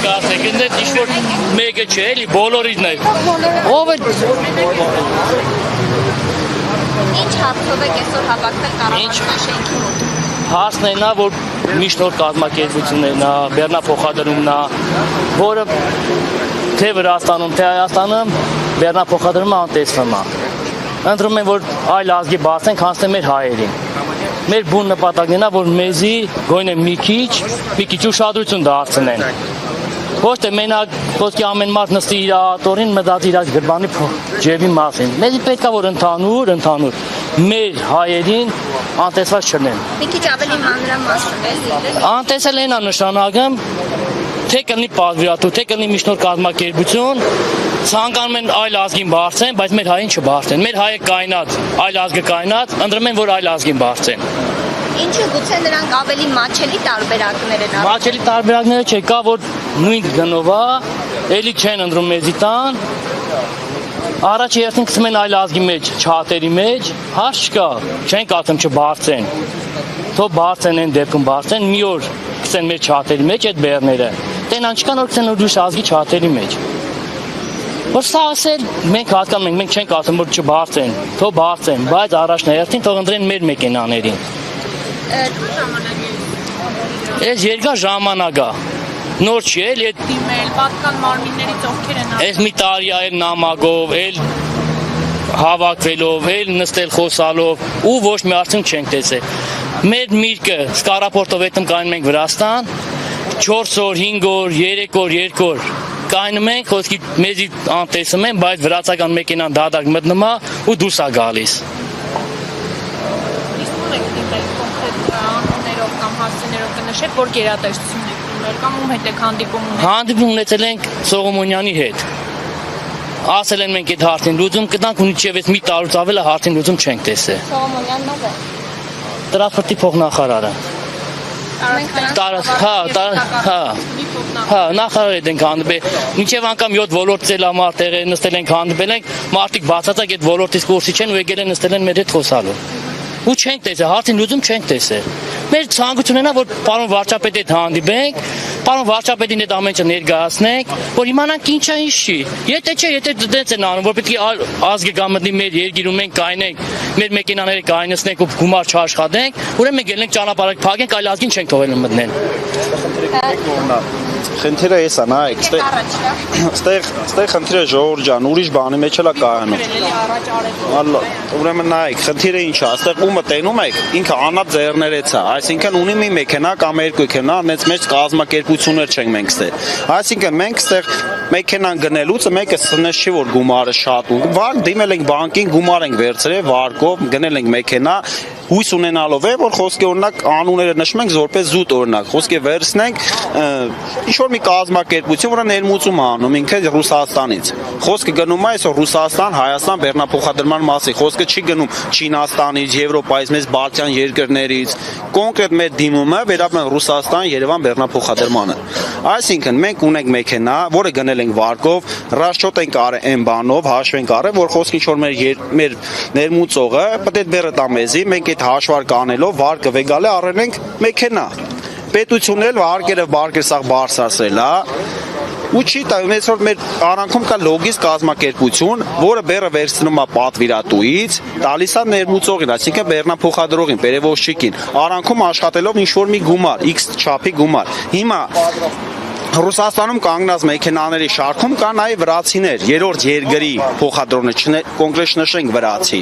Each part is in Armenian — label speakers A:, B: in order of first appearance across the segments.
A: կասեք, ինձ ինչ-որ մեկը չէ, էլի բոլորիցն է։ Ով է։
B: Ինչ հարցով եք այսօր հավաքվել կառավարության շենքի մոտ։
A: Հարցն է նա, որ միջնորդ կազմակերպություններն է, բեռնափոխադրումն է, որը թե Վրաստանում, թե Հայաստանում բեռնափոխադրումը անտեսվում է։ Ընտրում են, որ այլ ազգի բացենք, հանձնեն մեր հայերին։ Մեր բուն նպատակն է, որ մեզի գոնե մի քիչ ուշադրություն դարձնեն։ Ոչ թե մենակ խոսքի ամեն մարդ նստի իր աթոռին մտածի իր գրբանի ջեբի մասին։ Մեզի պետք է որ ընդհանուր մեր հայերին անտեսված չլինեն։
B: Մի քիչ ավելի մանրամասն էլի։
A: Անտեսել են նշանակում թե կլինի պատվիրատու, թե կլինի միջնորդ կազմակերպություն, ցանկանում են այլ ազգին բարձեն, բայց մեր հային չբարձեն։ Մեր հայը կայնած, այլ ազգը կայնած, ընտրում են որ այլ ազգին բարձեն։
B: Ինչը գուցե նրանք ավելի մաչելի տարբերակներ են արել։
A: Մաչելի տարբերակները չէ, կա որ նույն գնով է, էլի չեն ընտրում մեզի տան։ Առաջ երթին գցում են այլ ազգի մեջ, չաթերի մեջ, հարց չկա, չեն կացում չբարձեն։ Թող բարձեն են դեպքում բարձեն, մի օր գցեն մեր չաթերի մեջ այդ բեռները։ Տենան չկան որ գցեն ուրիշ ազգի չաթերի մեջ։ Որ սա ասել մենք հասկանում ենք, մենք չենք ասում որ չբարձեն, թող բարձեն, բայց առաջնահերթին թող ընտրեն մեր մեքենաներին։ Այս երկար ժամանակ է։ Նոր չի էլ այդ
C: դիմել, պատկան մարմիններից ովքեր են
A: այս մի տարի է էլ նամակով, էլ հավաքվելով, էլ նստել խոսալով ու ոչ մի արդյունք չենք տեսել։ Մեր միրգը սկարապորտով հետում կայնում ենք Վրաստան, 4 օր, 5 օր, 3 օր, 2 օր կայնում ենք, խոսքի մեզի անտեսում են, բայց վրացական մեքենան դադարք մտնում է ու դուրս է գալիս։
C: անուններով կամ հասցեներով կնշեք, որ գերատեսչություն եք ունել կամ ում հետ եք հանդիպում ունեք։
A: Հանդիպում ունեցել ենք Սողոմոնյանի հետ։ Ասել են մենք այդ հարցին լուծում կտանք ու իջև այս մի տարուց ավել է հարցին լուծում չենք տեսել։
B: Սողոմոնյանն ով է։
A: Տրասպորտի փոխնախարարը։ Հա, նախարար ենք հանդիպել։ Մինչև անգամ 7 ոլորտից էլ ամարտեղ նստել ենք հանդիպել ենք, մարդիկ բացածակ այդ ոլորտից կուրսի չեն ու եկել են նստել են մեր հետ խոսալու։ Ու չենք տեսել, հարցին լուծում չենք տեսել։ Մեր ցանկությունն է որ պարոն վարչապետի հետ հանդիպենք, պարոն վարչապետին հետ ամեն ինչ ներկայացնենք, որ իմանանք ինչա ինչ չի։ Եթե չէ, եթե դենց են անում, որ պետք է ազգը գա մտնի մեր երկիրում մենք կայնենք, մեր մեքենաները կայնացնենք ու գումար չաշխատենք, ուրեմն մենք ելնենք ճանապարհ փակենք, այլ ազգին չենք թողել մտնեն։
D: Խնդիրը էս է, նայեք, ստեղ խնդիրը ժողովուրդ ջան, ուրիշ բանի մեջ էլ է կայանում։ Ուրեմն նայեք, խնդիրը ինչ է, այստեղ ումը տենում եք, ինքը անա ձեռներից է, այսինքն ունի մի մեքենա կամ երկու մեքենա, այնց մեջ կազմակերպություններ չենք մենք ստեղ։ Այսինքն մենք ստեղ մեքենան գնելուց մեկը սնես չի որ գումարը շատ ու վարկ դիմել ենք բանկին, գումար ենք վերցրել, վարկով գնել ենք մեքենա հույս ունենալով է որ խոսքի օրինակ անունները նշում ենք որպես զուտ օրինակ խոսքի վերցնենք ինչ որ մի կազմակերպություն որը ներմուծում է անում ինքը Ռուսաստանից խոսքը գնում է այսօր Ռուսաստան, Հայաստան բեռնափոխադրման մասին խոսքը չի գնում Չինաստանից, Եվրոպայից, մեծ Բալթյան երկրներից կոնկրետ մեր դիմումը վերաբերում Ռուսաստան, Երևան բեռնափոխադրմանը այսինքն մենք ունենք մեքենա որը գնել ենք վարկով ռաշոտ ենք արել այն բանով հաշվենք արել որ խոսքը ինչ որ մեր ներմուծողը պետք է բեռը տա մեզի մենք այդ հաշվարկ անելով վարկը վեգալը առել ենք մեքենա պետությունն էլ վարկերը բարգերսաղ բարձրացրել է ու չի տայում այսօր մեր արանքում կա լոգիստ կազմակերպություն որը բեռը վերցնում է պատվիրատուից տալիս է ներմուծողին այսինքն բեռնափոխադրողին պերևոզչիկին արանքում աշխատելով ինչ որ մի գումար X չափի գումար հիմա Ռուսաստանում կանգնած մեքենաների շարքում կա նաև վրացիներ, երրորդ երկրի փոխադրողներ, կոնկրետ նշենք վրացի։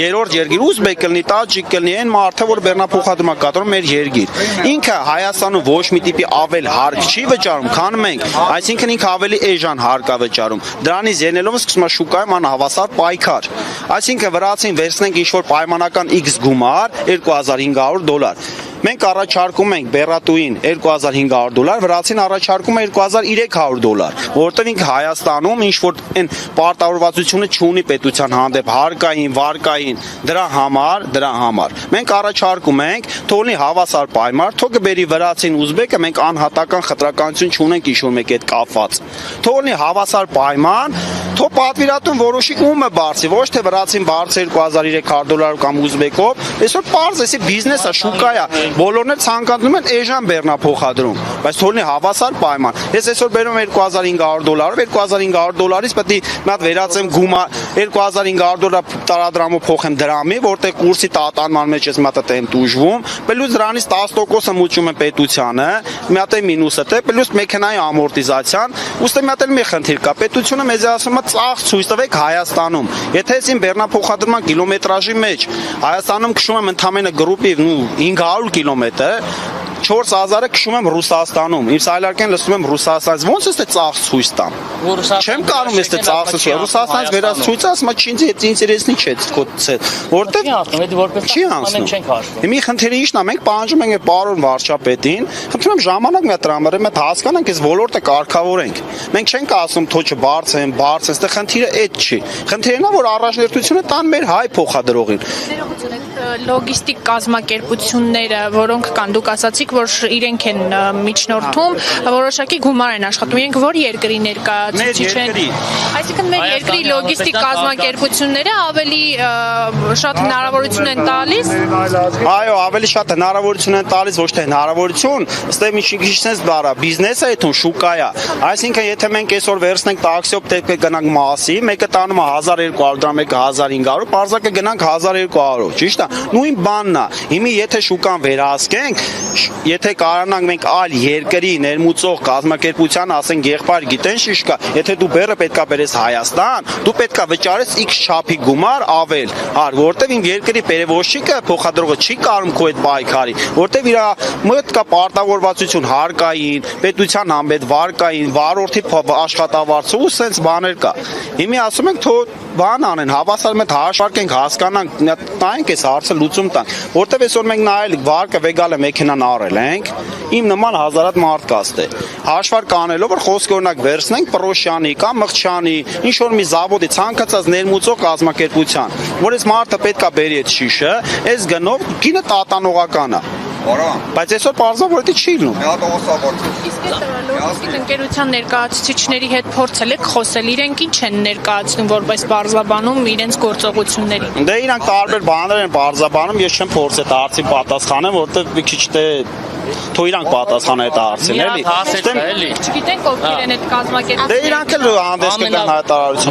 D: Երրորդ երկիր ուզբեկ կլինի, տաջիկ կլինի, այն մարդը, որ բեռնափոխադրում է կատարում մեր երկիր։ Ինքը Հայաստանում ոչ մի տիպի ավել հարկ չի վճարում, քան մենք, այսինքն ինքը ավելի էժան հարկ է վճարում։ Դրանից ելնելով սկսում է շուկայում անհավասար պայքար։ Այսինքն վրացին վերցնենք ինչ-որ պայմանական X գումար, $2500 Մենք առաջարկում ենք բեռատուին $2500, վրացին առաջարկում է $2300, որովհետև ինքը Հայաստանում ինչ որ այն պարտավորվածությունը չունի պետության հանդեպ հարկային, վարկային, դրա համար։ Մենք առաջարկում ենք թողնի հավասար պայմար, թող կբերի վրացին ուզբեկը, մենք անհատական խտրականություն չունենք ինչ-որ մեկ այդ կապված։ Թողնի հավասար պայման, թող պատվիրատուն որոշի ումը բարձի, ոչ թե վրացին բարձր $2300 կամ ուզբեկով, այսօր պարզ էսի բիզնես է, շուկա է։ Բոլորն էլ ցանկանում են էժան բեռնափոխադրում, բայց թողնի հավասար պայման։ Ես այսօր բերում եմ $2500, $2500-ից պետք է մի հատ վերածեմ գումար, $2500 տարադրամով փոխեմ դրամի, որտեղ կուրսի տատանման մեջ ես մի հատ եմ դուժվում, պլյուս դրանից 10%-ը մուծում եմ պետությանը, մի հատ է մինուսը թե, պլյուս մեքենայի ամորտիզացիան, ուստի մի հատ էլ մի խնդիր կա։ Պետությունը մեզ ասում է ծախս ցույց տվեք Հայաստանում։ Եթե ես իմ բեռնափոխադրման կիլոմետրաժի մեջ Հայաստանում քշում եմ ընդամենը գրուպի 500 կիլոմետր, 4000-ը քշում եմ Ռուսաստանում։ Իմ սայլարկեն լսում եմ Ռուսաստանից։ Ոնց է ծախս ցույց տամ։ Չեմ կարող ես դե ծախսը Ռուսաստանից վերած ցույց ասում, ինձ ինտերեսնի չէ քո որտեղ չի անցնում։ Հիմի խնդիրը ի՞նչն է, մենք պահանջում ենք պարոն վարչապետին, խնդրում եմ ժամանակ մի հատ տրամադրել, մենք հասկանանք այս ոլորտը կարգավորենք։ Մենք չենք ասում թոչը բարձր, այստեղ խնդիրը այդ չի։ Խնդիրն է, որ առաջնորդությունը տան մեր հայ փոխադրողին։
C: Լոգիստիկ կազմակերպությունները, որոնք կան, դուք ասացիք, որ իրենք են միջնորդում, որոշակի գումար են աշխատում, իրենք որ երկրի ներկայացուցիչ են։ Այսինքն մեր երկրի լոգիստիկ կազմակերպությունները ավելի շատ հնարավորություն են տալիս։
D: Այո, ավելի շատ հնարավորություն են տալիս, ոչ թե հնարավորություն, ըստ մի քիչ բարա, բիզնեսը է թուն շուկա է։ Այսինքն եթե մենք այսօր վերցնենք տաքսիով դեպք գնանք մասի, մեկը տանում է 1200 դրամ, մեկը 1500, բարձակը գնանք 1200, ճիշտ է։ Նույն բանն է։ Հիմա եթե շուկան վերահսկենք, եթե կարողանանք մենք այլ երկրի ներմուծող կազմակերպության, ասենք եղբայր գիտեն շիշ կա, եթե դու բեռը պետքա բերես Հայաստան, դու պետքա վճարես X չափի գումար ավել, որտեվ իմ երկրի պերևոզչիկը փոխադրողը չի կարում քո այդ պայքարի, որտեվ իր մոտ կա պարտավորվածություն հարկային, պետության համբետ վարկային, վարորդի աշխատավարձը ու սենց բաներ կա։ Հիմա ասում ենք թող բան անեն, հավասար մեծ հաշվարկենք, հասկանանք, տանք այս հարցը լուծում տանք, որտեվ այսօր մենք նայել վարկը վեգալը մեքենան առել ենք, իմ նման հազարատ մարդ կաստ է։ Հաշվարկ անելով որ խոսքը օրինակ վերցնենք Պրոշյանի կամ Մղճյանի, ինչ որ մի զավոդի ցանկացած ներմուծող կազմակերպության, որ այս մարդը պետքա բերի այդ շիշը, այս գնով գինը տատանողական է։ Բայց այսօր պարզվում որ դա չի լինում։
C: Իսկ այդ լոգիստիկ ընկերության ներկայացուցիչների հետ փորձել եք խոսել, իրենք ինչ են ներկայացնում որպես բարձաբանում իրենց գործողություններին։
D: Դե իրանք տարբեր բաներ են բարձաբանում, ես չեմ փորձել այդ հարցին պատասխանեմ, որովհետև մի քիչ թե թող իրանք պատասխան այդ հարցին, էլի։
C: Չգիտենք ովքեր են այդ կազմակերպությունները։
D: Դե իրանք էլ հանդես կգան հայտարարություն